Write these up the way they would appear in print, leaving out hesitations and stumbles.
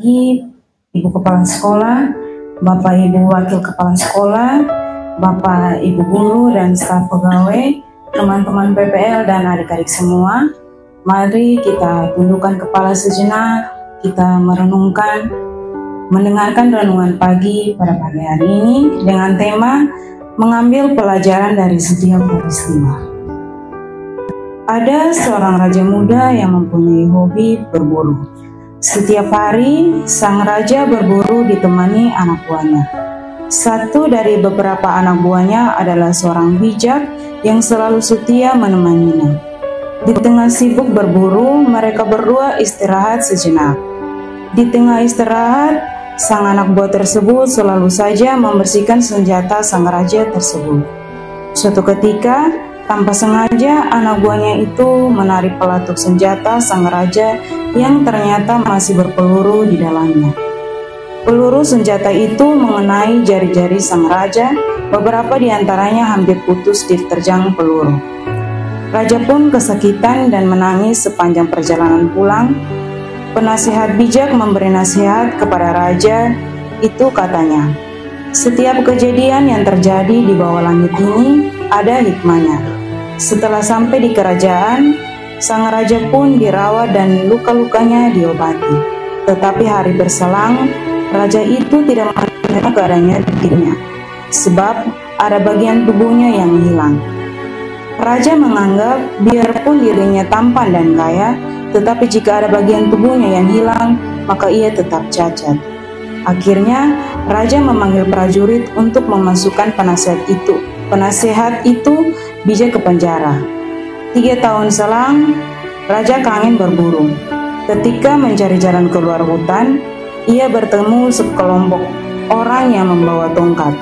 pagi, Ibu Kepala Sekolah, Bapak Ibu Wakil Kepala Sekolah, Bapak Ibu Guru dan staf pegawai, teman-teman PPL dan adik-adik semua. Mari kita tundukkan kepala sejenak, kita mendengarkan renungan pagi pada pagi hari ini dengan tema mengambil pelajaran dari setiap peristiwa. Ada seorang raja muda yang mempunyai hobi berburu. Setiap hari, sang raja berburu ditemani anak buahnya. Satu dari beberapa anak buahnya adalah seorang bijak yang selalu setia menemaninya. Di tengah sibuk berburu, mereka berdua istirahat sejenak. Di tengah istirahat, sang anak buah tersebut selalu saja membersihkan senjata sang raja tersebut. Suatu ketika, tanpa sengaja, anak buahnya itu menarik pelatuk senjata sang raja yang ternyata masih berpeluru di dalamnya. Peluru senjata itu mengenai jari-jari sang raja, beberapa di antaranya hampir putus diterjang peluru. Raja pun kesakitan dan menangis sepanjang perjalanan pulang. Penasihat bijak memberi nasihat kepada raja itu, katanya, "Setiap kejadian yang terjadi di bawah langit ini ada hikmahnya." Setelah sampai di kerajaan, sang raja pun dirawat dan luka-lukanya diobati. Tetapi hari berselang, raja itu tidak menerima keadaannya dirinya, sebab ada bagian tubuhnya yang hilang. Raja menganggap biarpun dirinya tampan dan kaya, tetapi jika ada bagian tubuhnya yang hilang, maka ia tetap cacat. Akhirnya, raja memanggil prajurit untuk memasukkan penasehat itu bijak ke penjara. 3 tahun selang, raja kangen berburu. Ketika mencari jalan keluar hutan, ia bertemu sekelompok orang yang membawa tongkat.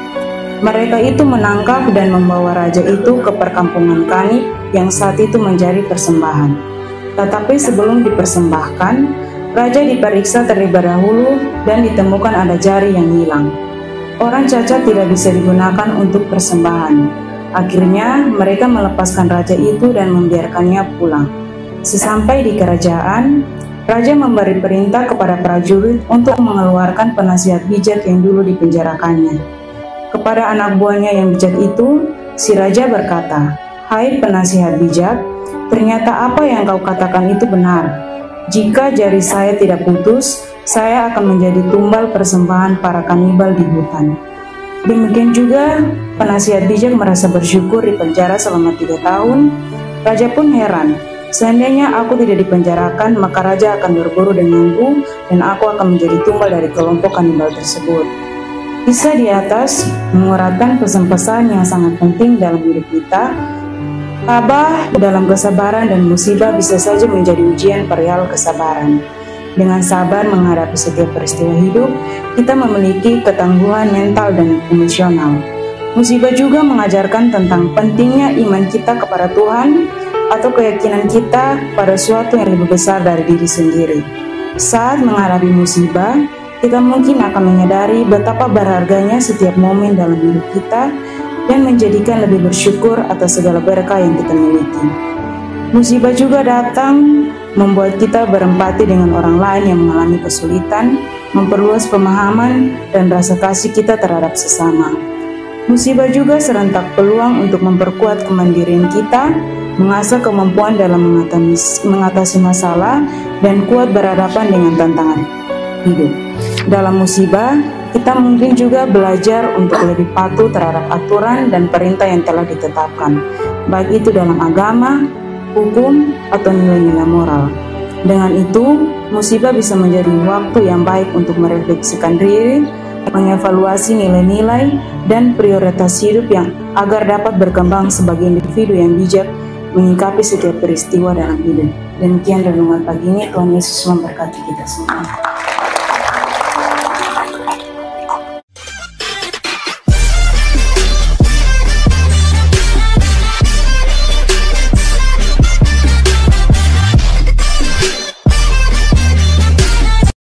Mereka itu menangkap dan membawa raja itu ke perkampungan Kanib yang saat itu menjadi persembahan. Tetapi sebelum dipersembahkan, raja diperiksa terlebih dahulu dan ditemukan ada jari yang hilang. Orang cacat tidak bisa digunakan untuk persembahan. Akhirnya mereka melepaskan raja itu dan membiarkannya pulang. Sesampai di kerajaan, raja memberi perintah kepada prajurit untuk mengeluarkan penasihat bijak yang dulu dipenjarakannya. Kepada anak buahnya yang bijak itu, si raja berkata, "Hai penasihat bijak, ternyata apa yang kau katakan itu benar. Jika jari saya tidak putus, saya akan menjadi tumbal persembahan para kanibal di hutan." Demikian juga, penasihat bijak merasa bersyukur di penjara selama 3 tahun. Raja pun heran, seandainya aku tidak dipenjarakan, maka raja akan berburu denganku dan aku akan menjadi tumbal dari kelompok kanibal tersebut. Kisah di atas menguratkan pesan-pesan yang sangat penting dalam hidup kita. Tabah dalam kesabaran dan musibah bisa saja menjadi ujian perihal kesabaran. Dengan sabar menghadapi setiap peristiwa hidup, kita memiliki ketangguhan mental dan emosional. Musibah juga mengajarkan tentang pentingnya iman kita kepada Tuhan atau keyakinan kita pada sesuatu yang lebih besar dari diri sendiri. Saat menghadapi musibah, kita mungkin akan menyadari betapa berharganya setiap momen dalam hidup kita dan menjadikan lebih bersyukur atas segala berkah yang kita miliki. Musibah juga datang membuat kita berempati dengan orang lain yang mengalami kesulitan, memperluas pemahaman dan rasa kasih kita terhadap sesama. Musibah juga serentak peluang untuk memperkuat kemandirian kita, mengasah kemampuan dalam mengatasi masalah, dan kuat berhadapan dengan tantangan hidup. Dalam musibah, kita mungkin juga belajar untuk lebih patuh terhadap aturan dan perintah yang telah ditetapkan, baik itu dalam agama, hukum, atau nilai-nilai moral. Dengan itu, musibah bisa menjadi waktu yang baik untuk merefleksikan diri, mengevaluasi nilai-nilai dan prioritas hidup yang agar dapat berkembang sebagai individu yang bijak menyikapi setiap peristiwa dalam hidup. Demikian renungan pagi ini, Tuhan Yesus memberkati kita semua.